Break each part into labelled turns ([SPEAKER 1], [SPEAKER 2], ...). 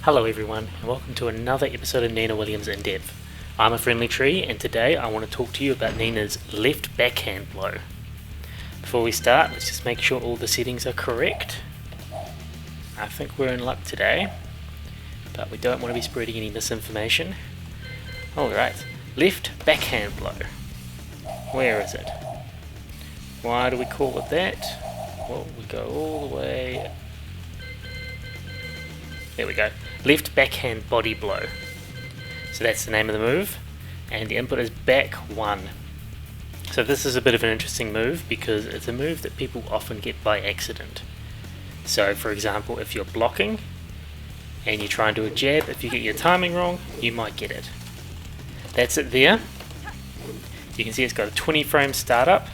[SPEAKER 1] Hello everyone, and welcome to another episode of Nina Williams In Depth. I'm a friendly tree, and today I want to talk to you about Nina's left backhand blow. Before we start, let's just make sure all the settings are correct. I think we're in luck today, but we don't want to be spreading any misinformation. Alright, left backhand blow. Where is it? Why do we call it that? Well, we go all the way... There we go. Left backhand body blow. So that's the name of the move, and the input is back 1. So this is a bit of an interesting move because it's a move that people often get by accident. So for example, if you're blocking and you try and do a jab, if you get your timing wrong, you might get it. That's it there. You can see it's got a 20 frame startup,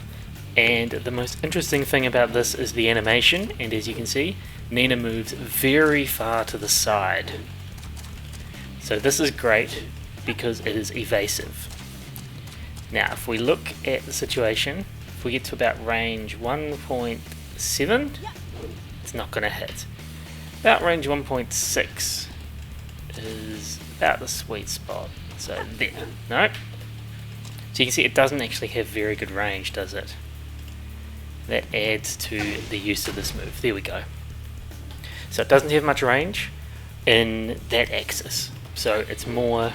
[SPEAKER 1] and the most interesting thing about this is the animation, and as you can see, Nina moves very far to the side. So this is great because it is evasive. Now if we look at the situation, if we get to about range 1.7, it's not going to hit. About range 1.6 is about the sweet spot. So there, nope. So you can see it doesn't actually have very good range, does it? That adds to the use of this move. There we go. So it doesn't have much range in that axis. So it's more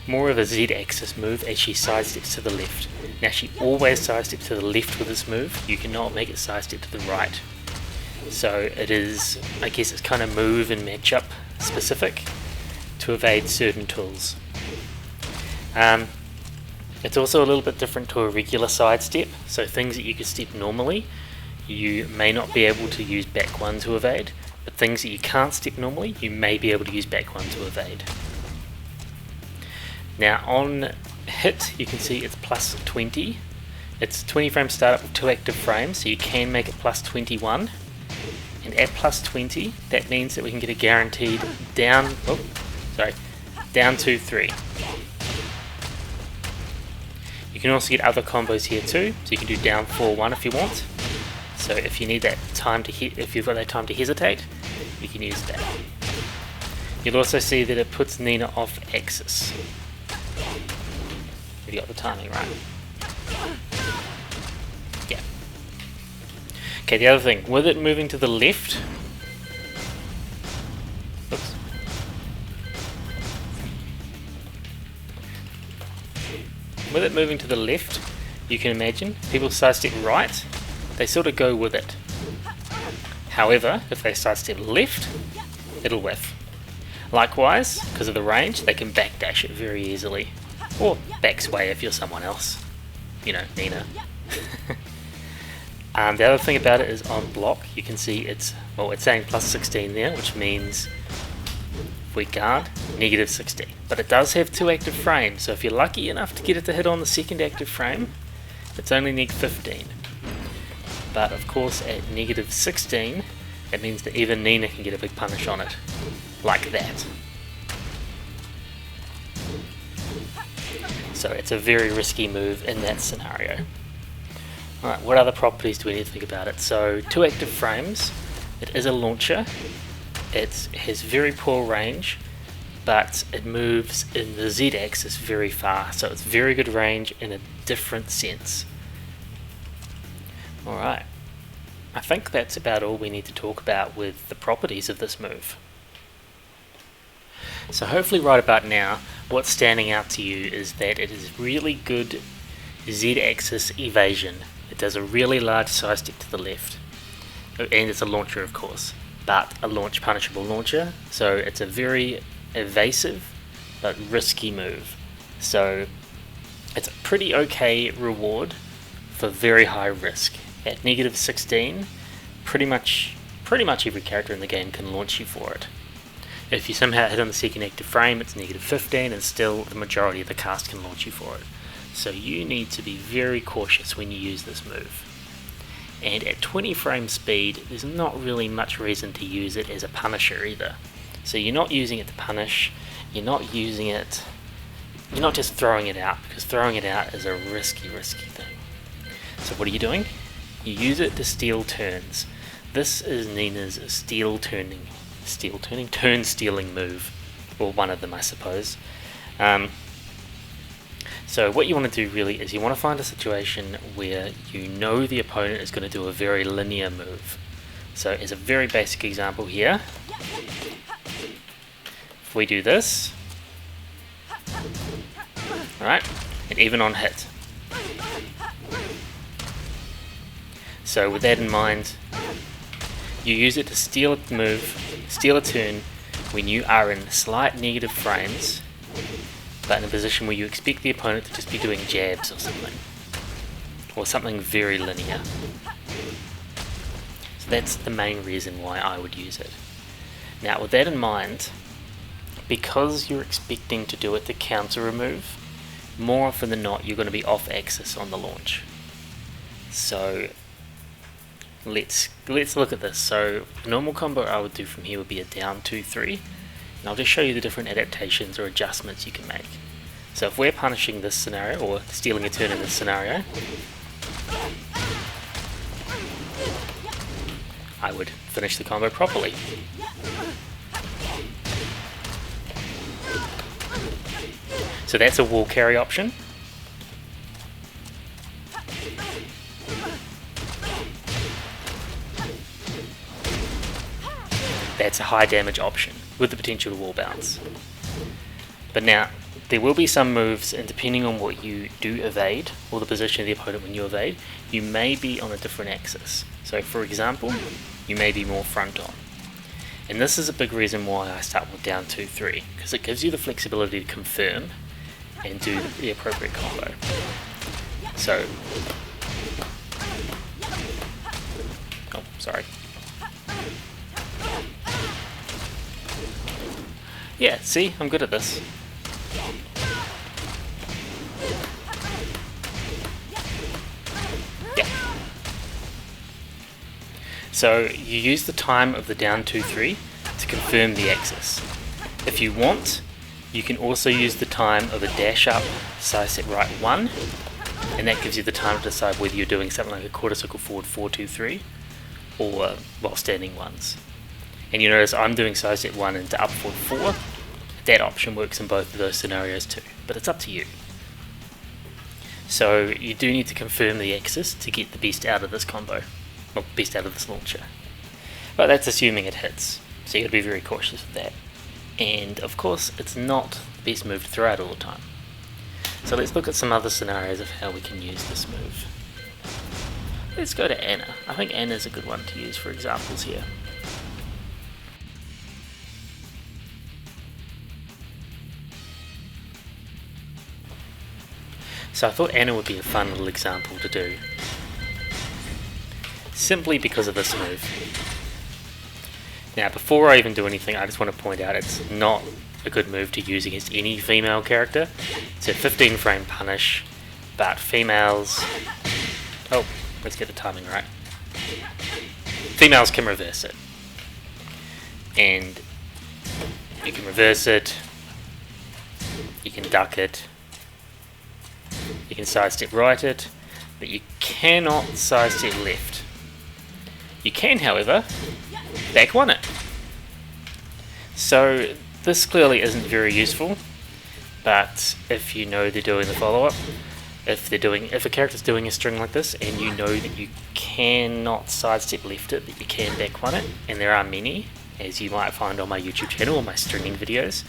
[SPEAKER 1] of a Z-axis move as she sidesteps to the left. Now she always sidesteps to the left with this move. You cannot make it sidestep to the right. So it is, I guess it's kind of move and matchup specific to evade certain tools. It's also a little bit different to a regular sidestep. So things that you could step normally, you may not be able to use back 1 to evade. But things that you can't step normally, you may be able to use back 1 to evade. Now on hit, you can see it's plus 20. It's 20 frame startup with 2 active frames, so you can make it plus 21. And at plus 20, that means that we can get a guaranteed down 2-3. You can also get other combos here too, so you can do down 4-1 if you want. So if you need that time to hit, if you've got that time to hesitate, you can use that. You'll also see that it puts Nina off axis. Have you got the timing right? Yeah. Okay, the other thing, with it moving to the left, oops. With it moving to the left, you can imagine people sidestep right, they sort of go with it. However, if they sidestep left, it'll whiff. Likewise, because of the range, they can backdash it very easily. Or backsway if you're someone else. You know, Nina. The other thing about it is on block, you can see it's saying plus 16 there, which means if we guard, negative 16. But it does have 2 active frames, so if you're lucky enough to get it to hit on the second active frame, it's only neg 15. But of course at negative 16, it means that even Nina can get a big punish on it. Like that. So it's a very risky move in that scenario. Alright, what other properties do we need to think about it? So 2 active frames, it is a launcher, it has very poor range, but it moves in the Z-axis very far, so it's very good range in a different sense. Alright, I think that's about all we need to talk about with the properties of this move. So hopefully right about now, what's standing out to you is that it is really good Z-axis evasion. It does a really large sidestep to the left, and it's a launcher of course, but a launch punishable launcher, so it's a very evasive but risky move. So it's a pretty okay reward for very high risk. At negative 16, pretty much every character in the game can launch you for it. If you somehow hit on the second active frame, it's negative 15, and still the majority of the cast can launch you for it. So you need to be very cautious when you use this move. And at 20 frame speed, there's not really much reason to use it as a punisher either. So you're not using it to punish, you're not just throwing it out, because throwing it out is a risky thing. So what are you doing? You use it to steal turns. This is Nina's steal turning steel turning, turn stealing move, or one of them, I suppose. So what you want to do really is you want to find a situation where you know the opponent is going to do a very linear move. So as a very basic example here, if we do this, alright, and even on hit. So with that in mind, you use it to steal a move, steal a turn when you are in slight negative frames, but in a position where you expect the opponent to just be doing jabs or something very linear. So that's the main reason why I would use it. Now with that in mind, because you're expecting to do it to counter a move, more often than not you're going to be off axis on the launch. So let's look at this. So a normal combo I would do from here would be a down 2-3. And I'll just show you the different adaptations or adjustments you can make. So if we're punishing this scenario, or stealing a turn in this scenario, I would finish the combo properly. So that's a wall carry option. That's a high damage option with the potential to wall bounce. But now, there will be some moves, and depending on what you do evade, or the position of the opponent when you evade, you may be on a different axis. So for example, you may be more front on. And this is a big reason why I start with down 2-3, because it gives you the flexibility to confirm and do the appropriate combo. So, oh, sorry. Yeah, see, I'm good at this. Yeah. So you use the time of the down 2-3 to confirm the axis. If you want, you can also use the time of a dash up side step right 1, and that gives you the time to decide whether you're doing something like a quarter circle forward 4-2-3 or while standing ones. And you notice I'm doing side step 1 into up forward 4. That option works in both of those scenarios too, but it's up to you. So you do need to confirm the axis to get the best out of this combo, or best out of this launcher. But that's assuming it hits, so you got to be very cautious of that. And of course, it's not the best move to throw out all the time. So let's look at some other scenarios of how we can use this move. Let's go to Anna. I think Anna's a good one to use for examples here. So I thought Anna would be a fun little example to do, simply because of this move. Now before I even do anything, I just want to point out it's not a good move to use against any female character. It's a 15 frame punish, but females... Oh, let's get the timing right. Females can reverse it. And you can reverse it, you can duck it, you can sidestep right it, but you cannot sidestep left. You can, however, back one it. So this clearly isn't very useful, but if you know they're doing the follow-up, if a character's doing a string like this and you know that you cannot sidestep left it, that you can back one it, and there are many, as you might find on my YouTube channel or my stringing videos.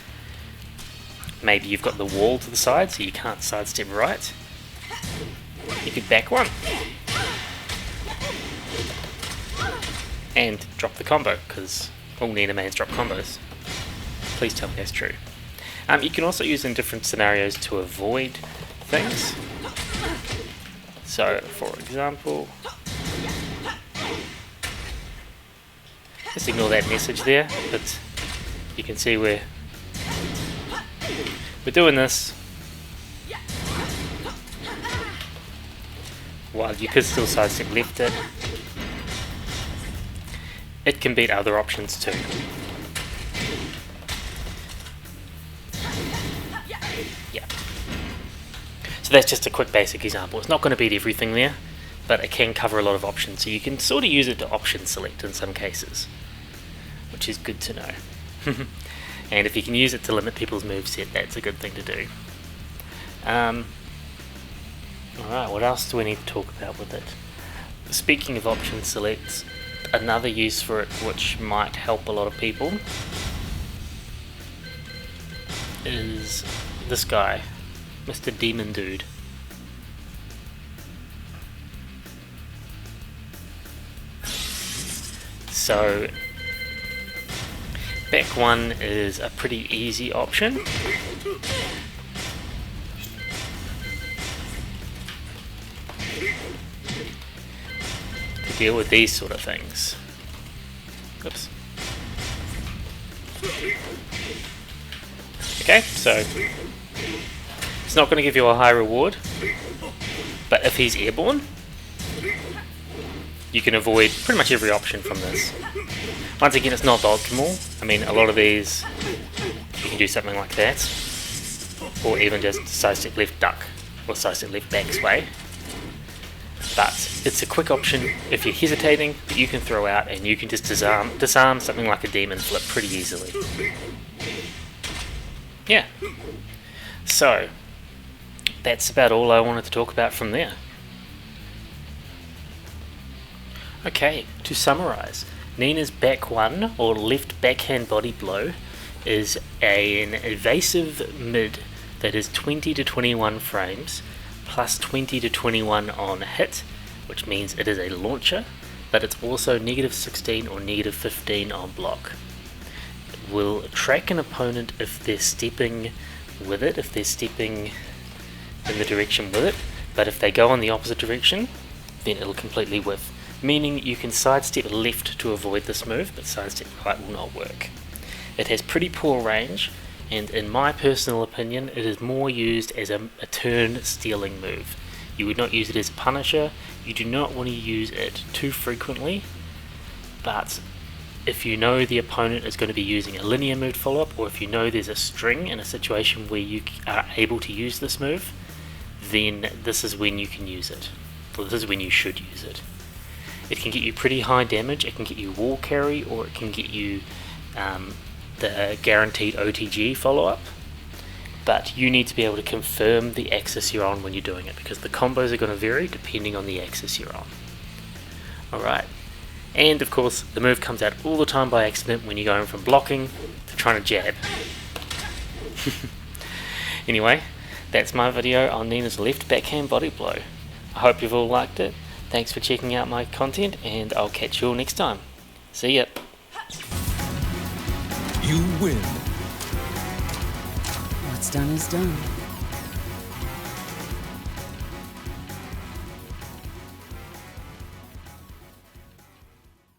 [SPEAKER 1] Maybe you've got the wall to the side so you can't sidestep right. You could back one and drop the combo, because all Nina mains drop combos. Please tell me that's true. You can also use in different scenarios to avoid things. So, for example, just ignore that message there, but you can see we're doing this while you could still sidestep left it. It can beat other options too. Yeah. So that's just a quick basic example. It's not going to beat everything there, but it can cover a lot of options, so you can sort of use it to option select in some cases. which is good to know. And if you can use it to limit people's moveset, that's a good thing to do. Alright, what else do we need to talk about with it? Speaking of option selects, another use for it which might help a lot of people is this guy, Mr. Demon Dude. So back one is a pretty easy option. To deal with these sort of things. Oops. Okay, so it's not going to give you a high reward, but if he's airborne, you can avoid pretty much every option from this. Once again, it's not optimal. I mean, a lot of these, you can do something like that, or even just sidestep left duck, or sidestep left back sway. But it's a quick option if you're hesitating that you can throw out, and you can just disarm something like a demon flip pretty easily. Yeah. So, that's about all I wanted to talk about from there. Okay, to summarise, Nina's back one, or left backhand body blow, is an evasive mid that is 20 to 21 frames, plus 20 to 21 on hit, which means it is a launcher, but it's also negative 16 or negative 15 on block. It will track an opponent if they're stepping with it, if they're stepping in the direction with it, but if they go in the opposite direction, then it'll completely whiff. Meaning you can sidestep left to avoid this move, but sidestep right will not work. It has pretty poor range, and in my personal opinion, it is more used as a turn stealing move. You would not use it as a punisher, you do not want to use it too frequently, but if you know the opponent is going to be using a linear move follow-up, or if you know there's a string in a situation where you are able to use this move, then this is when you can use it, or this is when you should use it. It can get you pretty high damage, it can get you wall carry, or it can get you the guaranteed OTG follow-up, but you need to be able to confirm the axis you're on when you're doing it, because the combos are going to vary depending on the axis you're on. Alright, and of course the move comes out all the time by accident when you're going from blocking to trying to jab. Anyway, that's my video on Nina's left backhand body blow. I hope you've all liked it. Thanks for checking out my content, and I'll catch you all next time. See ya.
[SPEAKER 2] You win.
[SPEAKER 3] What's done is done.